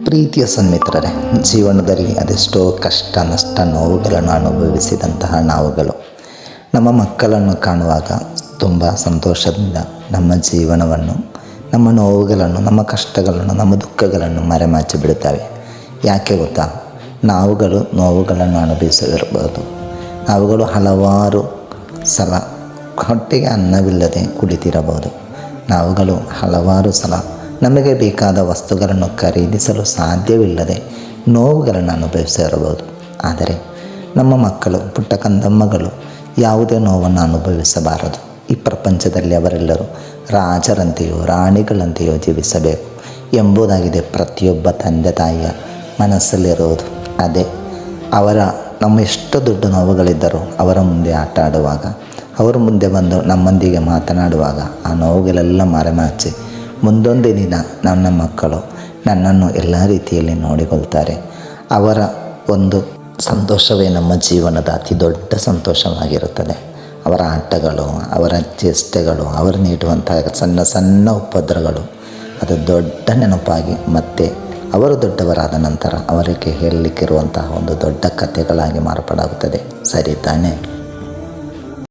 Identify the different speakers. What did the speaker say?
Speaker 1: ಪ್ರೀತಿಯ ಸನ್ಮಿತ್ರರೇ, ಜೀವನದಲ್ಲಿ ಅದೆಷ್ಟೋ ಕಷ್ಟ ನಷ್ಟ ನೋವುಗಳನ್ನು ಅನುಭವಿಸಿದಂತಹ ನಾವುಗಳು ನಮ್ಮ ಮಕ್ಕಳನ್ನು ಕಾಣುವಾಗ ತುಂಬ ಸಂತೋಷದಿಂದ ನಮ್ಮ ಜೀವನವನ್ನು, ನಮ್ಮ ನೋವುಗಳನ್ನು, ನಮ್ಮ ಕಷ್ಟಗಳನ್ನು, ನಮ್ಮ ದುಃಖಗಳನ್ನು ಮರೆಮಾಚಿ ಬಿಡುತ್ತವೆ. ಯಾಕೆ ಗೊತ್ತಾ? ನಾವುಗಳು ನೋವುಗಳನ್ನು ಅನುಭವಿಸಿರಬಹುದು. ನಾವುಗಳು ಹಲವಾರು ಸಲ ಹೊಟ್ಟೆಗೆ ಅನ್ನವಿಲ್ಲದೆ ಕುಳಿತಿರಬಹುದು. ನಾವುಗಳು ಹಲವಾರು ಸಲ ನಮಗೆ ಬೇಕಾದ ವಸ್ತುಗಳನ್ನು ಖರೀದಿಸಲು ಸಾಧ್ಯವಿಲ್ಲದೆ ನೋವುಗಳನ್ನು ಅನುಭವಿಸಿರಬಹುದು. ಆದರೆ ನಮ್ಮ ಮಕ್ಕಳು, ಪುಟ್ಟ ಕಂದಮ್ಮಗಳು ಯಾವುದೇ ನೋವನ್ನು ಅನುಭವಿಸಬಾರದು. ಈ ಪ್ರಪಂಚದಲ್ಲಿ ಅವರೆಲ್ಲರೂ ರಾಜರಂತೆಯೋ ರಾಣಿಗಳಂತೆಯೋ ಜೀವಿಸಬೇಕು ಎಂಬುದಾಗಿದೆ ಪ್ರತಿಯೊಬ್ಬ ತಂದೆ ತಾಯಿಯ ಮನಸ್ಸಲ್ಲಿರುವುದು. ಅದೇ ಅವರ ನಮ್ಮ ಎಷ್ಟು ದೊಡ್ಡ ನೋವುಗಳಿದ್ದರೂ ಅವರ ಮುಂದೆ ಆಟ ಆಡುವಾಗ, ಅವರ ಮುಂದೆ ಬಂದು ನಮ್ಮೊಂದಿಗೆ ಮಾತನಾಡುವಾಗ ಆ ನೋವುಗಳೆಲ್ಲ ಮರೆಮಾಚಿ ಮುಂದೊಂದು ದಿನ ನನ್ನ ಮಕ್ಕಳು ನನ್ನನ್ನು ಎಲ್ಲ ರೀತಿಯಲ್ಲಿ ನೋಡಿಕೊಳ್ತಾರೆ. ಅವರ ಒಂದು ಸಂತೋಷವೇ ನಮ್ಮ ಜೀವನದ ಅತಿ ದೊಡ್ಡ ಸಂತೋಷವಾಗಿರುತ್ತದೆ. ಅವರ ಆಟಗಳು, ಅವರ ಚೇಷ್ಟೆಗಳು, ಅವರು ನೀಡುವಂತಹ ಸಣ್ಣ ಸಣ್ಣ ಉಪದ್ರಗಳು ಅದು ದೊಡ್ಡ ನೆನಪಾಗಿ ಮತ್ತೆ ಅವರು ದೊಡ್ಡವರಾದ ನಂತರ ಅವರಿಗೆ ಹೇಳಲಿಕ್ಕಿರುವಂತಹ ಒಂದು ದೊಡ್ಡ ಕಥೆಗಳಾಗಿ ಮಾರ್ಪಾಡಾಗುತ್ತದೆ. ಸರಿ ತಾನೇ?